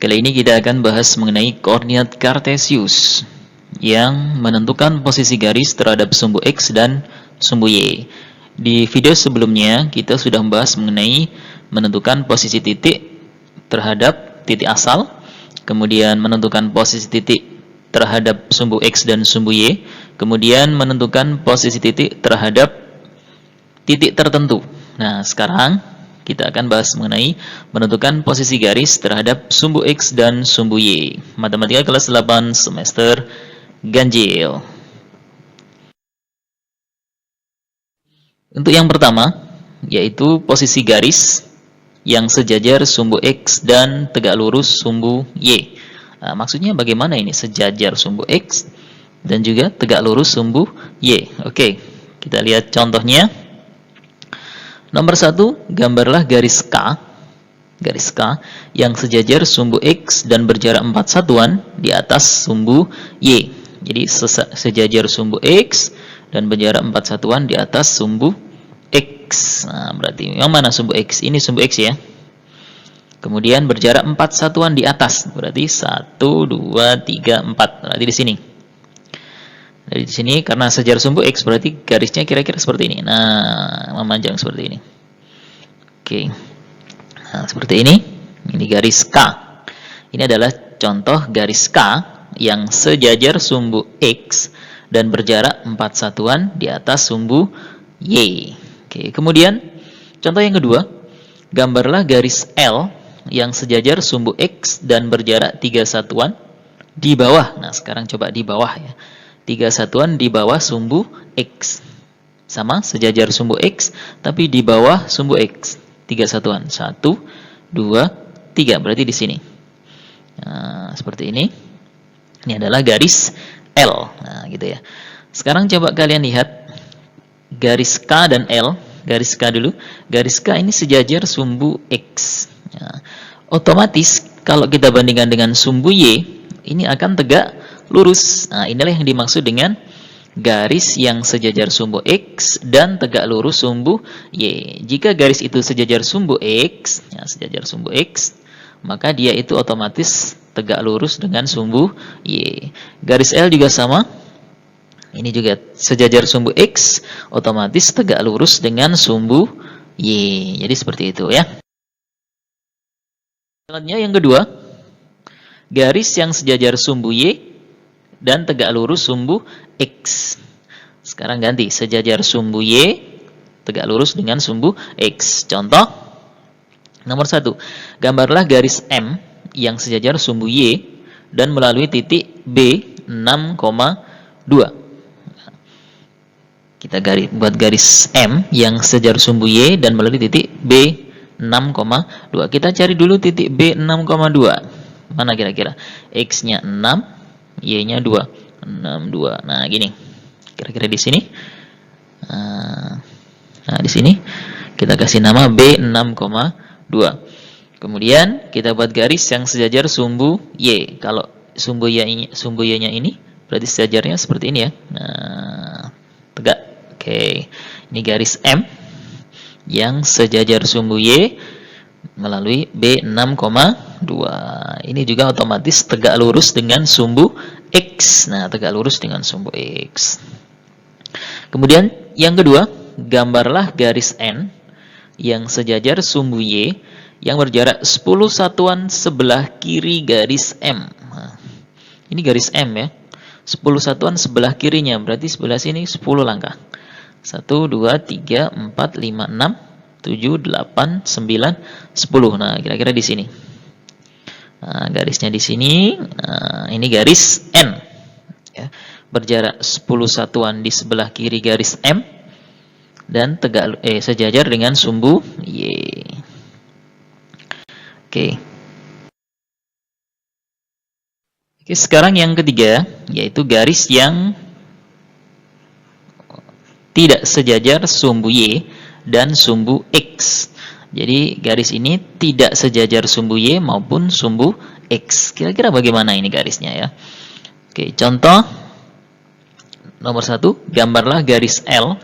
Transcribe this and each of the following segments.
Kali ini kita akan bahas mengenai koordinat kartesius yang menentukan posisi garis terhadap sumbu X dan sumbu Y. Di video sebelumnya kita sudah membahas mengenai menentukan posisi titik terhadap titik asal, kemudian menentukan posisi titik terhadap sumbu X dan sumbu Y, kemudian menentukan posisi titik terhadap titik tertentu. Nah, sekarang kita akan bahas mengenai menentukan posisi garis terhadap sumbu X dan sumbu Y. Matematika kelas 8 semester ganjil. Untuk yang pertama, yaitu posisi garis yang sejajar sumbu X dan tegak lurus sumbu Y. Nah, maksudnya bagaimana ini sejajar sumbu X dan juga tegak lurus sumbu Y? Oke, kita lihat contohnya. Nomor 1, gambarlah garis K yang sejajar sumbu X dan berjarak 4 satuan di atas sumbu Y. Jadi sejajar sumbu X dan berjarak 4 satuan di atas sumbu X. Nah, berarti yang mana sumbu X? Ini sumbu X ya. Kemudian berjarak 4 satuan di atas. Berarti 1, 2, 3, 4. Berarti di sini. Dari sini karena sejajar sumbu X berarti garisnya kira-kira seperti ini. Nah, memanjang seperti ini. Oke. Nah, seperti ini. Ini garis K. Ini adalah contoh garis K yang sejajar sumbu X dan berjarak 4 satuan di atas sumbu Y. Oke, kemudian contoh yang kedua, gambarlah garis L yang sejajar sumbu X dan berjarak 3 satuan di bawah. Nah, sekarang coba di bawah ya. 3 satuan di bawah sumbu X. Sama, sejajar sumbu X, tapi di bawah sumbu X. 3 satuan. 1, 2, 3. Berarti di sini. Nah, seperti ini. Ini adalah garis L. Nah, gitu ya. Sekarang coba kalian lihat garis K dan L. Garis K dulu. Garis K ini sejajar sumbu X. Nah, otomatis kalau kita bandingkan dengan sumbu Y, ini akan tegak lurus. Nah, inilah yang dimaksud dengan garis yang sejajar sumbu X dan tegak lurus sumbu Y. Jika garis itu sejajar sumbu X, ya, sejajar sumbu X, maka dia itu otomatis tegak lurus dengan sumbu Y. Garis L juga sama. Ini juga sejajar sumbu X, otomatis tegak lurus dengan sumbu Y. Jadi seperti itu ya. Selanjutnya yang kedua, garis yang sejajar sumbu Y dan tegak lurus sumbu X. Sekarang ganti, sejajar sumbu Y, tegak lurus dengan sumbu X. Contoh, nomor 1, gambarlah garis M yang sejajar sumbu Y dan melalui titik B 6,2. Kita buat garis M yang sejajar sumbu Y dan melalui titik B 6,2. Kita cari dulu titik B 6,2. Mana kira-kira? X-nya 6, Y-nya 2. 6, 2. Nah, gini. Kira-kira di sini. Nah, di sini kita kasih nama B 6,2. Kemudian kita buat garis yang sejajar sumbu Y. Kalau sumbu Y-nya ini berarti sejajarnya seperti ini ya. Nah, tegak. Oke. Ini garis M yang sejajar sumbu Y melalui B 6,2. Ini juga otomatis tegak lurus dengan sumbu X. Nah, tegak lurus dengan sumbu X. Kemudian yang kedua, gambarlah garis N yang sejajar sumbu Y yang berjarak 10 satuan sebelah kiri garis M. Nah, ini garis M ya. 10 satuan sebelah kirinya, berarti sebelah sini 10 langkah. 1, 2, 3, 4, 5, 6, 7, 8, 9, 10. Nah, kira-kira di sini. Nah, garisnya di sini. Nah, ini garis N. Ya, berjarak 10 satuan di sebelah kiri garis M dan sejajar dengan sumbu Y. Oke. Oke, sekarang yang ketiga, yaitu garis yang tidak sejajar sumbu Y dan sumbu X. Jadi garis ini tidak sejajar sumbu Y maupun sumbu X. Kira-kira bagaimana ini garisnya ya? Oke, contoh nomor 1, gambarlah garis L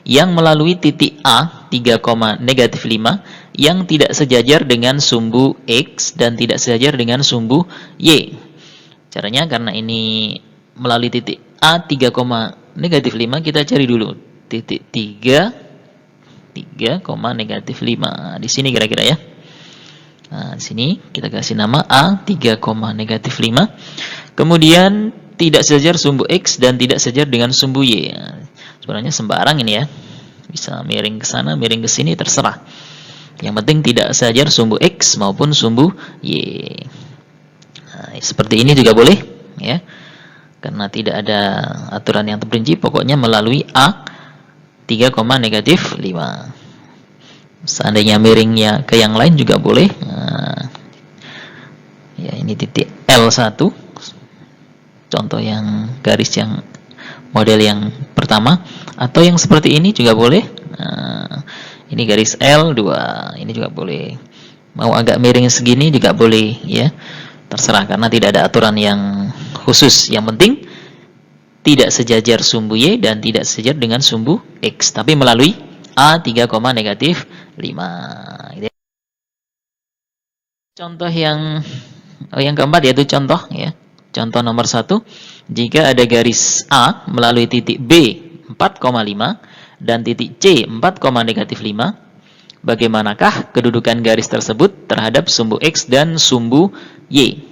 yang melalui titik A 3, -5 yang tidak sejajar dengan sumbu X dan tidak sejajar dengan sumbu Y. Caranya karena ini melalui titik A 3, -5, kita cari dulu titik 3, -5. Di sini kira-kira ya. Nah, di sini kita kasih nama A 3, -5. Kemudian tidak sejajar sumbu X dan tidak sejajar dengan sumbu Y. Nah, sebenarnya sembarang ini ya. Bisa miring ke sana, miring ke sini, terserah. Yang penting tidak sejajar sumbu X maupun sumbu Y. Nah, seperti ini juga boleh ya. Karena tidak ada aturan yang terperinci, pokoknya melalui A 3, -5. Seandainya miringnya ke yang lain juga boleh. Nah, ya ini titik L1. Contoh yang garis yang model yang pertama, atau yang seperti ini juga boleh. Nah, ini garis L2, ini juga boleh. Mau agak miring segini juga boleh ya. Terserah karena tidak ada aturan yang khusus. Yang penting tidak sejajar sumbu Y dan tidak sejajar dengan sumbu X, tapi melalui A 3, -5. Contoh yang keempat yaitu contoh ya. Contoh nomor 1, jika ada garis A melalui titik B 4,5 dan titik C 4,-5, bagaimanakah kedudukan garis tersebut terhadap sumbu X dan sumbu Y?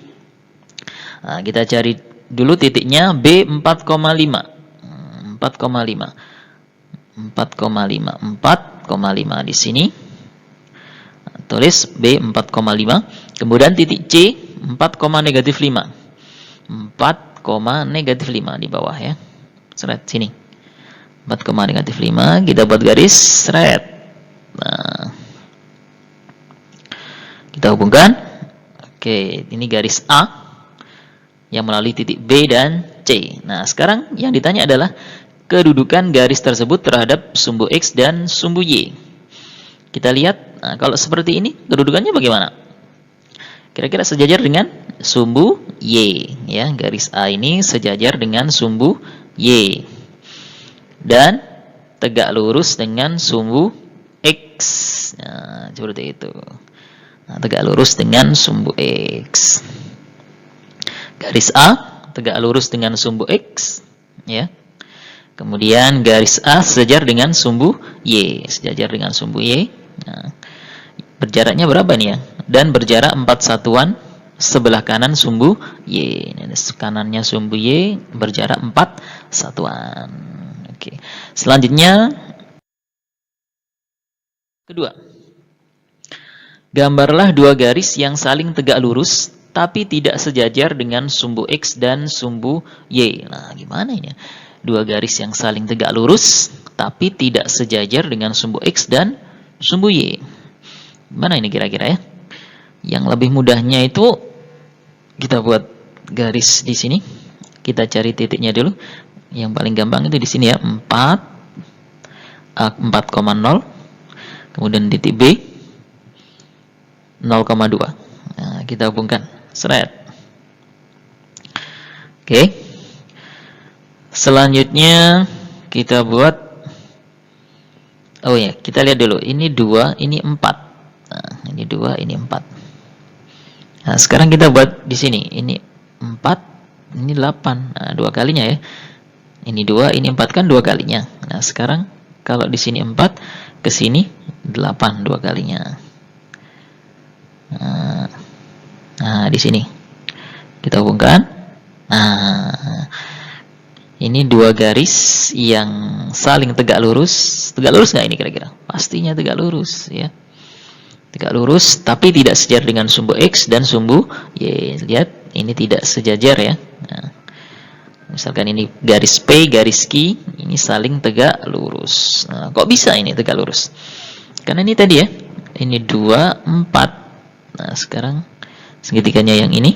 Nah, kita cari dulu titiknya B 4,5. 4,5 di sini. Tulis B 4,5. Kemudian titik C 4,-5. 4,-5 di bawah ya. Seret sini. 4,-5 kita buat garis seret. Nah, kita hubungkan. Oke, ini garis A yang melalui titik B dan C. Nah, sekarang yang ditanya adalah kedudukan garis tersebut terhadap sumbu X dan sumbu Y. Kita lihat, nah, kalau seperti ini kedudukannya bagaimana? Kira-kira sejajar dengan sumbu Y ya. Garis A ini sejajar dengan sumbu Y dan tegak lurus dengan sumbu X. Nah, seperti itu. Nah, tegak lurus dengan sumbu X. Garis A tegak lurus dengan sumbu X ya. Kemudian garis A sejajar dengan sumbu Y, sejajar dengan sumbu Y. Nah, berjaraknya berapa nih ya? Dan berjarak 4 satuan sebelah kanan sumbu Y. Kanannya sumbu Y berjarak 4 satuan. Oke. Selanjutnya kedua. Gambarlah dua garis yang saling tegak lurus tapi tidak sejajar dengan sumbu X dan sumbu Y. Nah, gimana ini? Dua garis yang saling tegak lurus tapi tidak sejajar dengan sumbu X dan sumbu Y. Gimana ini kira-kira ya? Yang lebih mudahnya itu kita buat garis di sini. Kita cari titiknya dulu. Yang paling gampang itu di sini ya, 4,0. Kemudian titik B 0,2. Nah, kita hubungkan. Seret. Oke. Selanjutnya kita buat, oh ya, kita lihat dulu. Ini 2, ini 4. Nah, ini 2, ini 4. Nah, sekarang kita buat di sini. Ini 4, ini 8. Nah, 2 kalinya ya. Ini 2, ini 4 kan 2 kalinya. Nah, sekarang kalau di sini 4, ke sini 8 2 kalinya. Nah, di sini kita hubungkan. Nah, ini dua garis yang saling tegak lurus. Tegak lurus nggak ini kira-kira? Pastinya tegak lurus ya. Tegak lurus tapi tidak sejajar dengan sumbu X dan sumbu Y. Lihat, ini tidak sejajar ya. Nah, misalkan ini garis P, garis Q, ini saling tegak lurus. Nah, kok bisa ini tegak lurus? Karena ini tadi ya, ini 2, 4. Nah, sekarang segitiganya yang ini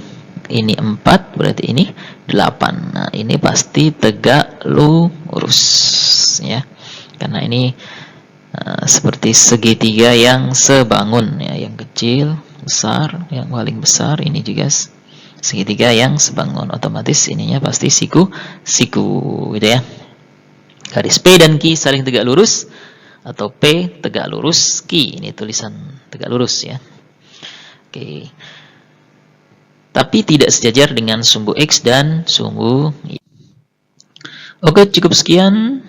4, berarti ini 8. Nah, ini pasti tegak lurus ya. Karena ini seperti segitiga yang sebangun ya, yang kecil, besar, yang paling besar ini juga segitiga yang sebangun, otomatis ininya pasti siku gitu ya. Garis P dan Q saling tegak lurus, atau P tegak lurus Q. Ini tulisan tegak lurus ya. Oke. Tapi tidak sejajar dengan sumbu X dan sumbu Y. Oke, cukup sekian.